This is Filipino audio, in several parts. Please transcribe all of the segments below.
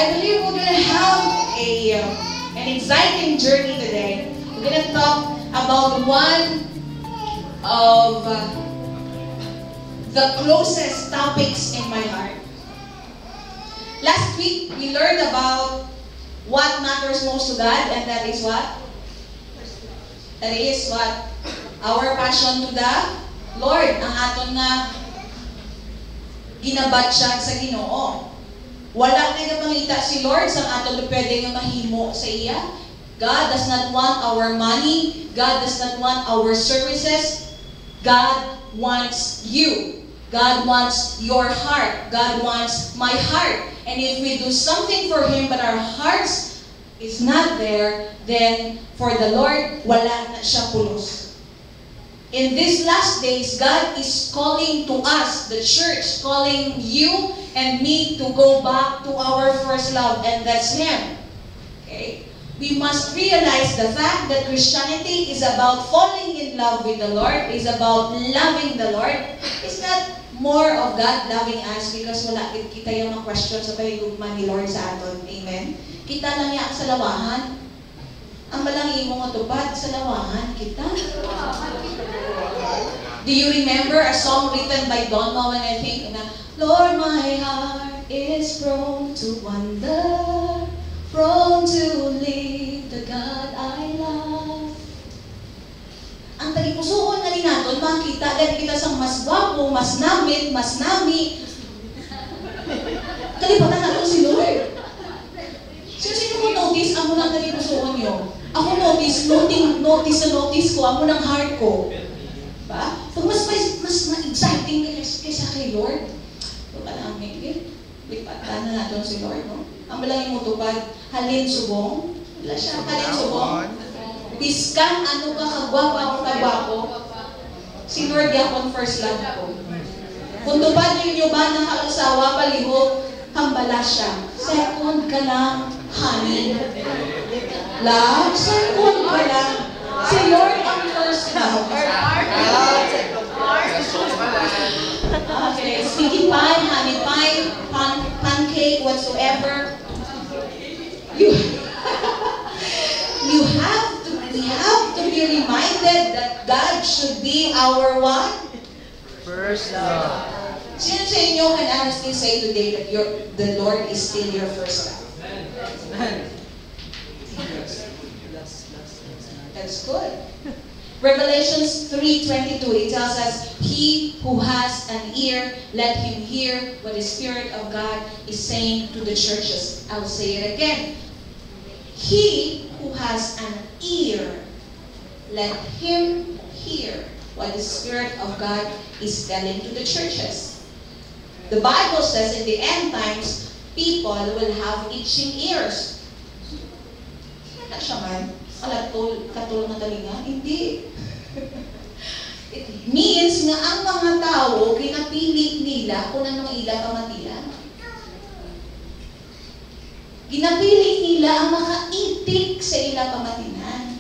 I believe we're going to have an exciting journey today. We're going to talk about one of the closest topics in my heart. Last week, we learned about what matters most to God, and that is what? That is what? Our passion to the Lord. Ang aton na ginabatsyag sa Ginoo. Wala na pangita si Lord sa aton na pwede nga mahimo sa iya. God does not want our money. God does not want our services. God wants you. God wants your heart. God wants my heart. And if we do something for Him but our hearts is not there, then for the Lord, wala na siya pulos. In these last days, God is calling to us, the church, calling you and me to go back to our first love, and that's Him. Okay? We must realize the fact that Christianity is about falling in love with the Lord, is about loving the Lord. It's not more of God loving us because wala kita yung mga questions sa pahigugman ni Lord sa aton. Amen? Kita lang yan sa lawahan. Ang malangi mo nga tupad sa lawahan kita. Do you remember a song written by Don Moen, I think, na, Lord, my heart is prone to wander, prone to leave the God I love. Ang tagipusoon na rin natin, makita, dahil kita sa mas gwapo, mas namit, mas nami. Kalipatan natin si Lord. Sino mo notice, amo ng tagipusoon nyo? Ako notice ko, amo ng heart ko. Ba? Pag mas exciting kaysa kay Lord, ito ka namin, lipatan na natin si Lord, no? Ang malangin mo tupad, halin subong, wala siya, halin subong. Biskan, ano ka kagwapo, ako kagwapo. Si Lord yakon first love ko. Kung tupad ninyo ba ng kalasawa, palihog, hambala siya. Second ka lang, honey. Love, second ka lang. Si Lord ang first love. Okay, sticky pie, honey pie, pancake, whatsoever. We have to be reminded that God should be our what? First love. Sino sa inyo can honestly say today that the Lord is still your first love? That's good. Revelations 3:22, it tells us, He who has an ear, let him hear what the Spirit of God is saying to the churches. I'll say it again. He who has an ear, let him hear what the Spirit of God is telling to the churches. The Bible says in the end times, people will have itching ears. Ano siya man? Katulong na talinga? Hindi. It means nga ang mga tao, kinapili nila kung anong ila pamatian. Ginapili nila ang makaitik sa ila pamatinan.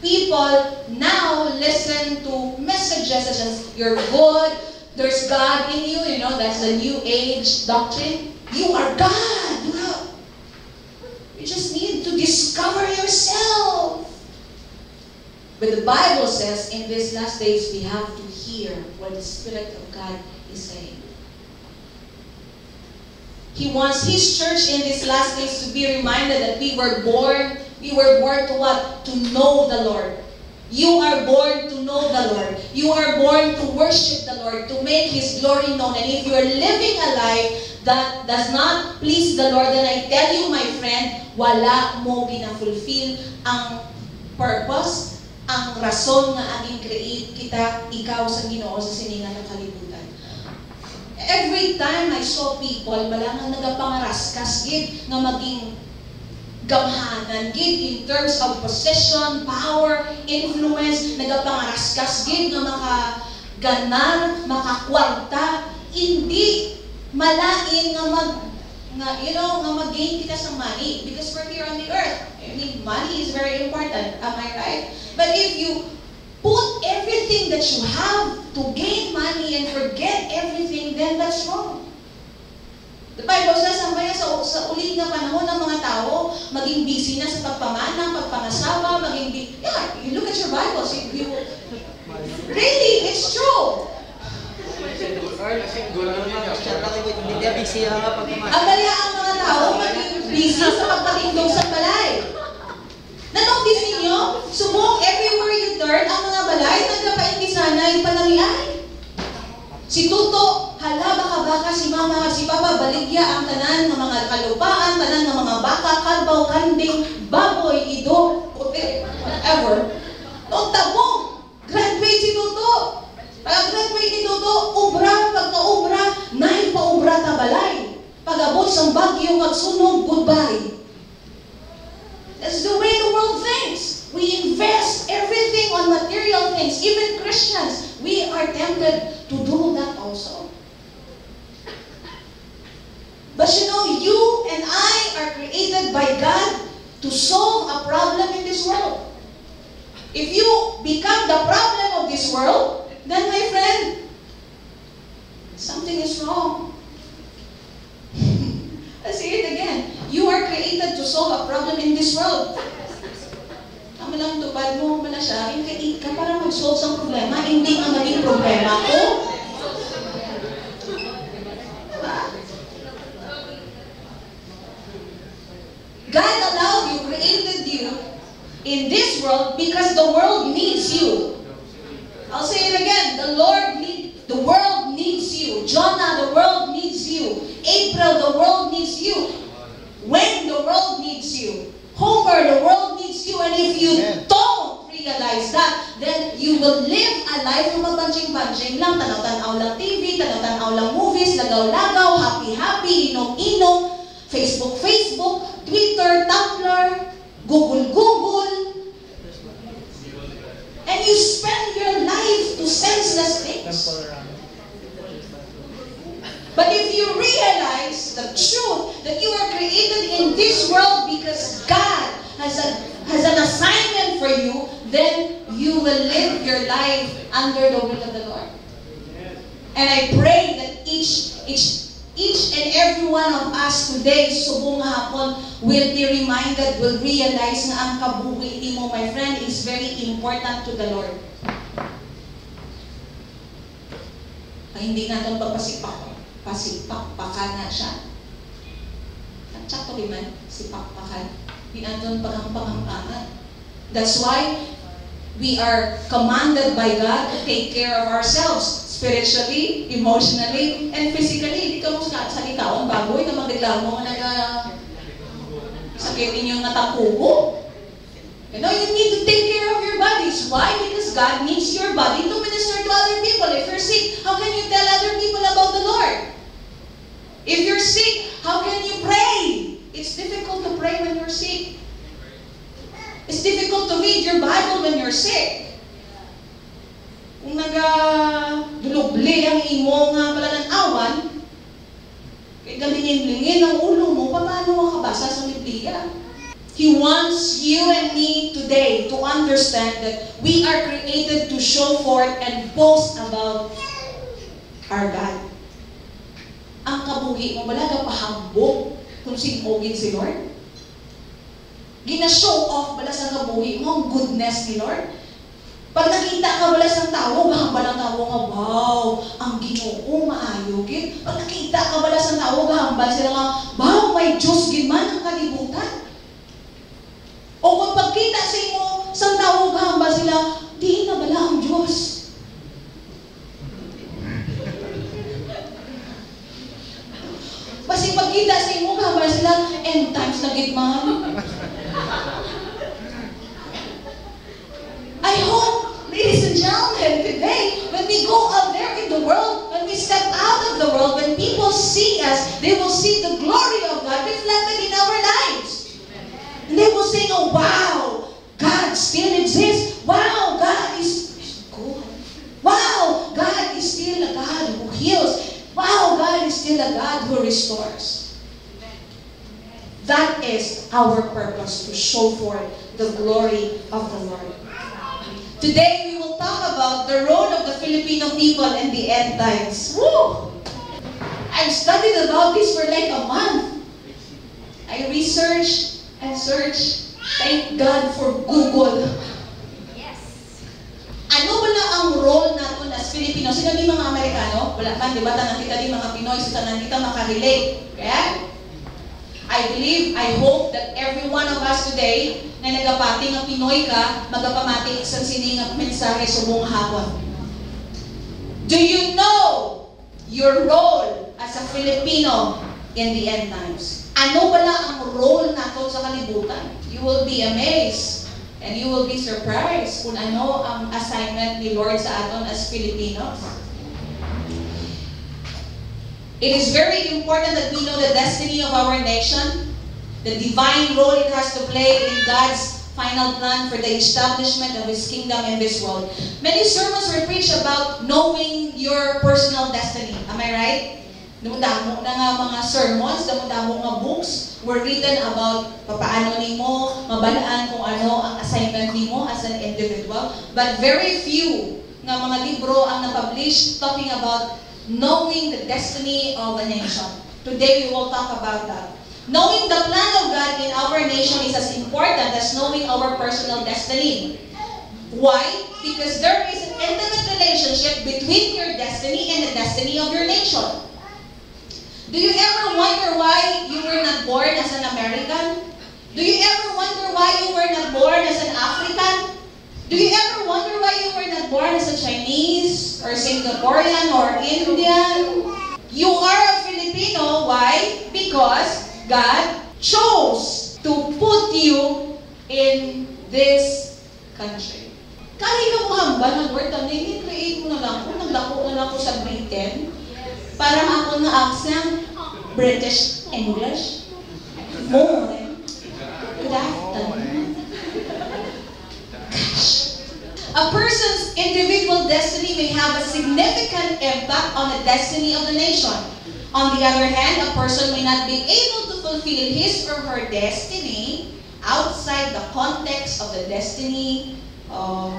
People now listen to messages such as, you're good, there's God in you, you know, that's the New Age doctrine. You are God. You just need to discover yourself. But the Bible says in these last days we have to hear what the Spirit of God is saying. He wants His church in these last days to be reminded that we were born to what? To know the Lord. You are born to know the Lord. You are born to worship the Lord, to make His glory known. And if you are living a life that does not please the Lord, then I tell you, my friend, wala mo gina-fulfill ang purpose, ang rason na aging create kita, ikaw sa Ginoo sa siningan ng kalibutan. Every time I saw people, malangang nagapangaraskas gid nga maging gamhanan gid in terms of possession, power, influence, nagapangaraskas gid nga makaganar, makakwarta, hindi malain nga mag-gain kita sa money because we're here on the earth. I mean, money is very important. Am I right? But if you put everything that you have to gain money and forget everything, then that's wrong. The Bible says, ang kaya sa ulit na panahon ng mga tao, maging busy na sa pagpamana, pagpangasawa, yeah, you look at your Bibles, really, it's true. Ang kaya ang mga tao, maging busy sa pagpatindog sa balay. Nanotice ninyo, subong everywhere you turn, ang mga balay, nagkapaingisan na yung panangyay. Si Tuto, hala baka si Mama, si Papa, baligya ang tanan ng mga kalupaan, tanan ng mga baka, kalbaw, kanding, baboy, ido, puti, whatever. Noong tabong, graduate si Tuto. Pag-graduate ni Tuto, ubra, pagka-ubra, nahin pa ubra tabalay. Pag-abot sang bagyo, magsunog, goodbye. That's the way the world thinks. We invest everything on material things. Even Christians, we are tempted to do that also. But you know, you and I are created by God to solve a problem in this world. If you become the problem of this world, then my friend, something is wrong. I say it again. You are created to solve a problem in this world. Ang lang tupad mo na siya, i-create ka para mag-solve sa problema, hindi ang maging problema ko. Diba? God allowed you, created you in this world because the world needs you. I'll say it again. The world needs you. Jonah, the world needs you. April, the world needs you. When the world needs you. Homer, the world needs you. And if you don't realize that, then you will live a life na magbanjing-banjing lang, tanaw-tanaw lang TV, tanaw-tanaw lang movies, lagaw-lagaw, happy-happy, inom-inom, Facebook, Twitter, Tumblr, Google, and you spend your life to senseless things. But if you realize the truth that you are created in this world because God has an assignment for you, then you will live your life under the will of the Lord. And I pray that each and every one of us today, subong hapon, will be reminded, will realize na ang kabuhi mo, my friend, is very important to the Lord. Ay, hindi natin pasipakpakan na siya. At sakto man, sipakpakan. Hindi natin paghampangan. That's why we are commanded by God to take care of ourselves, spiritually, emotionally, and physically. Hindi ka mo sa likawan, baboy na magreklamo na sakitin yung natakubo. You know, you need to take care of your bodies. Why? Because God needs your body to minister to other people. If you're sick, how can you tell other people about the Lord? If you're sick, how can you pray? It's difficult to pray when you're sick. It's difficult to read your Bible when you're sick. Kung nag-dulubli ang imo nga pala ng awan, kaya galingin-lingin ang ulo mo, paano makabasa sa Biblia? He wants you and me today to understand that we are created to show forth and boast about our God. Ang kabuhi mo, wala ka pahambog kung sinugin si Lord. Gina-show off bala sa kabuhi mo ang goodness ni Lord. Pag nakita ka bala sa tao, gahambal ang tao nga, wow, ang Ginoo maayo gid. Pag nakita ka bala sa tao, gahambal sila nga, wow, may Diyos gid man ang kalibutan. O kung pagkita sa imo sa tao, gahambal sila, di na bala ang Diyos. Kasi pagkita sa imo, gahambal sila, end times na gid man. I hope, ladies and gentlemen, today, when we go out there in the world, when we step out of the world, when people see us, they will see the glory of God reflected in our lives. And they will say, oh, wow, God still exists. Wow, God is good. Wow, God is still a God who heals. Wow, God is still a God who restores. That is our purpose, to show forth the glory of the Lord. Today, we will talk about the role of the Filipino people in the end times. Woo! I've studied about this for like a month. I researched and searched. Thank God for Google. Yes. Ano ba na ang role natin as Filipino? Sino di mga Amerikano? Wala man, di ba? Tanang kita di mga Pinoy, so tanang kita makarelate. Kaya? I believe, I hope that every one of us today na nagapati ng Pinoy ka, magapamati isang sining mensahe sa buong hapon. Do you know your role as a Filipino in the end times? Ano pala ang role natin sa kalibutan? You will be amazed and you will be surprised kung ano ang assignment ni Lord sa aton as Filipinos. It is very important that we know the destiny of our nation, the divine role it has to play in God's final plan for the establishment of His kingdom in this world. Many sermons were preached about knowing your personal destiny. Am I right? Damo na nga mga sermons, damo nga books were written about papaano nimo mabalaan kung ano ang assignment nimo as an individual. But very few nga mga libro ang na-publish talking about knowing the destiny of a nation. Today we will talk about that. Knowing the plan of God in our nation is as important as knowing our personal destiny. Why? Because there is an intimate relationship between your destiny and the destiny of your nation. Do you ever wonder why you were not born as an American? Do you ever wonder why you were not born as an African? Do you ever wonder why you were not born as a Chinese or Singaporean or Indian? You are a Filipino. Why? Because God chose to put you in this country. Kahit ka mo hamba ng word, create mo na lang ko, naglako na lang ko sa Britain, para ako na accent, British English. Morning. Good afternoon. A person's individual destiny may have a significant impact on the destiny of the nation. On the other hand, a person may not be able to fulfill his or her destiny outside the context of the destiny of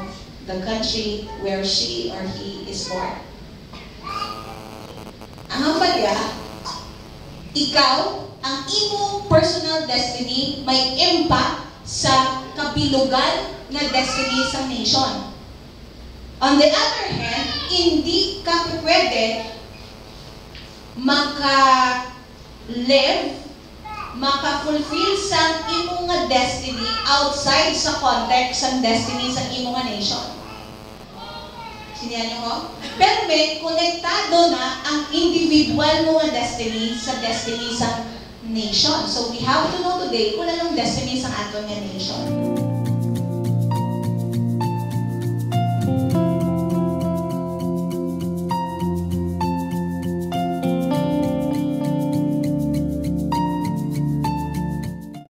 the country where she or he is born. Ang hambal ikaw, ang imong personal destiny may impact sa kabilugan na destiny sa nation. On the other hand, hindi ka pwede maka-live, maka-fulfill sa imong nga destiny outside sa context ng destiny sa imong nga nation. Sinihan niyo ko? Pero may konektado na ang individual mo nga destiny sa destiny sa nation. So we have to know today kung anong destiny sa aton nga nation.